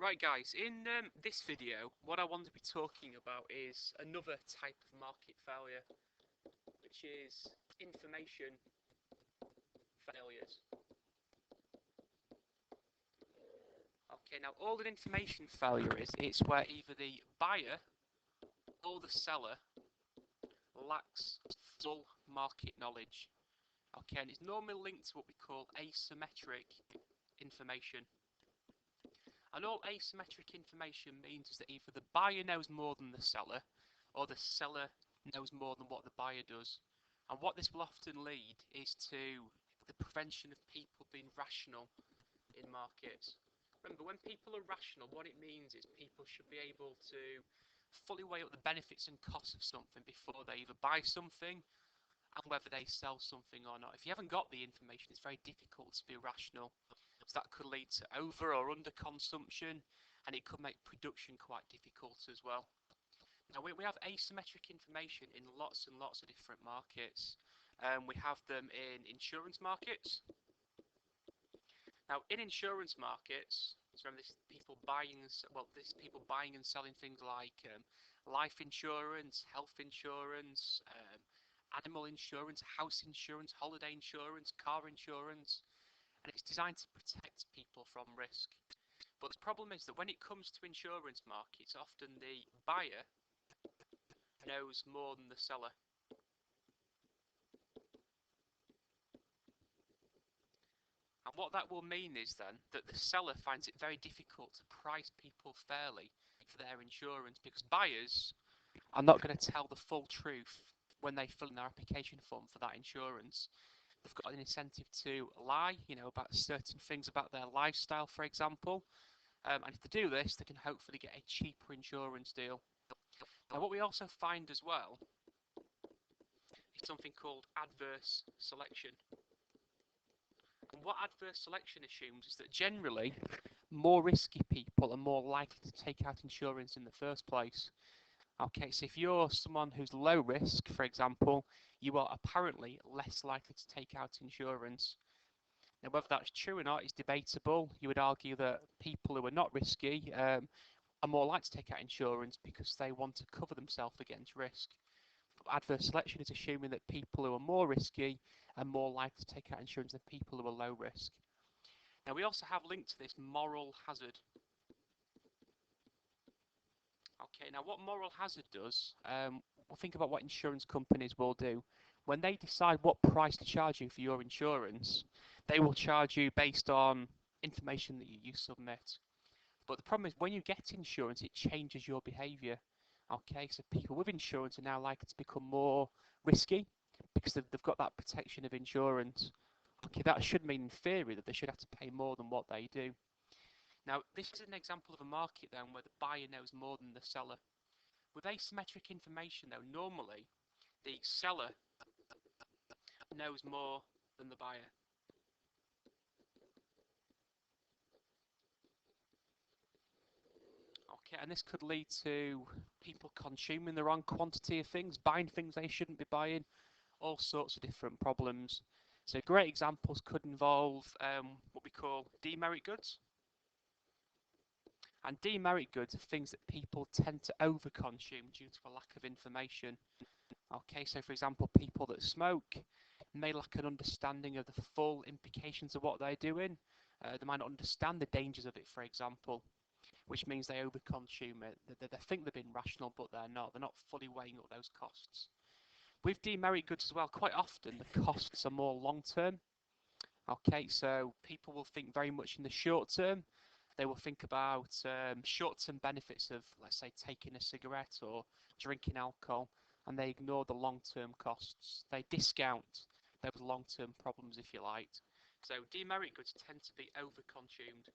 Right guys, in this video, what I want to be talking about is another type of market failure, which is information failures. Okay, now all an information failure is, it's where either the buyer or the seller lacks full market knowledge. Okay, and it's normally linked to what we call asymmetric information. And all asymmetric information means is that either the buyer knows more than the seller, or the seller knows more than what the buyer does. And what this will often lead is to the prevention of people being rational in markets. Remember, when people are rational, what it means is people should be able to fully weigh up the benefits and costs of something before they either buy something and whether they sell something or not. If you haven't got the information, it's very difficult to be rational. So that could lead to over or under consumption, and it could make production quite difficult as well. Now we have asymmetric information in lots and lots of different markets. We have them in insurance markets. Now in insurance markets, so remember this people buying and selling things like life insurance, health insurance, animal insurance, house insurance, holiday insurance, car insurance, and it's designed to protect people from risk. But the problem is that when it comes to insurance markets, often the buyer knows more than the seller. And what that will mean is then that the seller finds it very difficult to price people fairly for their insurance, because buyers are not going to tell the full truth when they fill in their application form for that insurance. They've got an incentive to lie, about certain things about their lifestyle, for example. And if they do this, they can hopefully get a cheaper insurance deal. Now, what we also find as well is something called adverse selection. And what adverse selection assumes is that generally, more risky people are more likely to take out insurance in the first place. Okay, so if you're someone who's low risk, for example, you are apparently less likely to take out insurance. Now, whether that's true or not is debatable. You would argue that people who are not risky are more likely to take out insurance because they want to cover themselves against risk. But adverse selection is assuming that people who are more risky are more likely to take out insurance than people who are low risk. Now, we also have linked to this moral hazard. Okay, now what moral hazard does, we'll think about what insurance companies will do. When they decide what price to charge you for your insurance, they will charge you based on information that you submit. But the problem is when you get insurance, it changes your behaviour. Okay, so people with insurance are now likely to become more risky because they've got that protection of insurance. Okay, that should mean in theory that they should have to pay more than what they do. Now, this is an example of a market then where the buyer knows more than the seller. With asymmetric information though, normally the seller knows more than the buyer. Okay, and this could lead to people consuming the wrong quantity of things, buying things they shouldn't be buying, all sorts of different problems. So great examples could involve what we call demerit goods. And demerit goods are things that people tend to overconsume due to a lack of information. Okay, so for example, people that smoke may lack an understanding of the full implications of what they're doing. They might not understand the dangers of it, for example, which means they overconsume it. They think they're being rational, but they're not. They're not fully weighing up those costs. With demerit goods as well, quite often the costs are more long-term. Okay, so people will think very much in the short term. They will think about short-term benefits of, let's say, taking a cigarette or drinking alcohol, and they ignore the long-term costs. They discount those long-term problems, if you like. So demerit goods tend to be overconsumed.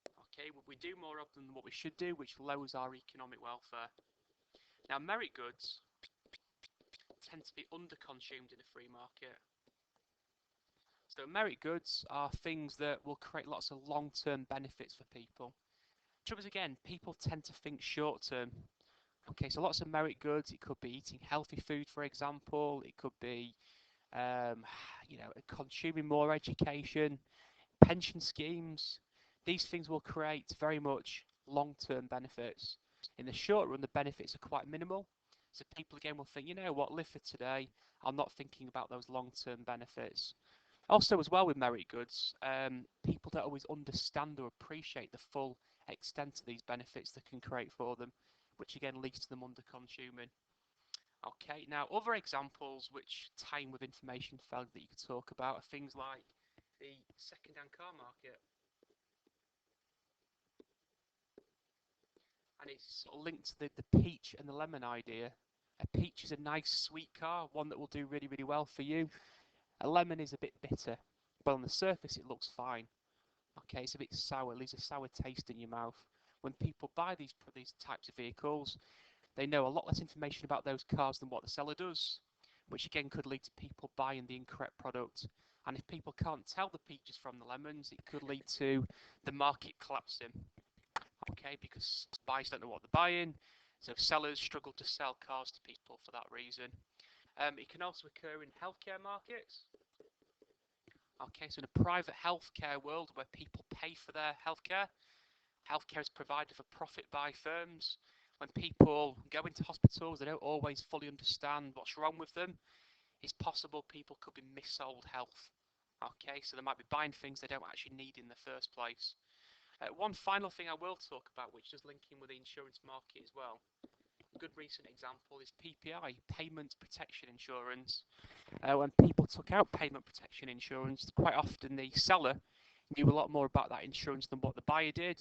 Okay, we do more of them than what we should do, which lowers our economic welfare. Now, merit goods tend to be underconsumed in a free market. So merit goods are things that will create lots of long-term benefits for people. Trouble is, again, people tend to think short-term. Okay, so lots of merit goods. It could be eating healthy food, for example. It could be, consuming more education, pension schemes. these things will create very much long-term benefits. In the short run, the benefits are quite minimal. So people again will think, you know what, live for today. I'm not thinking about those long-term benefits. Also, as well with merit goods, people don't always understand or appreciate the full extent of these benefits that can create for them, which again leads to them under-consuming. Okay, now other examples which tie in with information failure that you could talk about are things like the second-hand car market. And it's sort of linked to the peach and the lemon idea. A peach is a nice sweet car, one that will do really, really well for you. A lemon is a bit bitter, but on the surface it looks fine. Okay, it's a bit sour, leaves a sour taste in your mouth. When people buy these types of vehicles, they know a lot less information about those cars than what the seller does, which again could lead to people buying the incorrect product. And if people can't tell the peaches from the lemons, it could lead to the market collapsing. Okay, because buyers don't know what they're buying, so sellers struggle to sell cars to people for that reason. It can also occur in healthcare markets. Okay, so in a private healthcare world where people pay for their healthcare is provided for profit by firms. When people go into hospitals, they don't always fully understand what's wrong with them. It's possible people could be missold health. Okay, so they might be buying things they don't actually need in the first place. One final thing I will talk about, which does link in with the insurance market as well. A good recent example is PPI, Payment Protection Insurance. When people took out payment protection insurance, quite often the seller knew a lot more about that insurance than what the buyer did.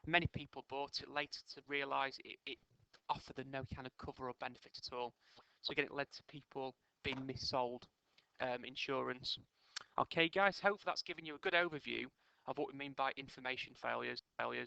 Many people bought it later to realise it offered them no kind of cover or benefit at all. So again, it led to people being missold insurance. Okay, guys, hopefully that's given you a good overview of what we mean by information failures.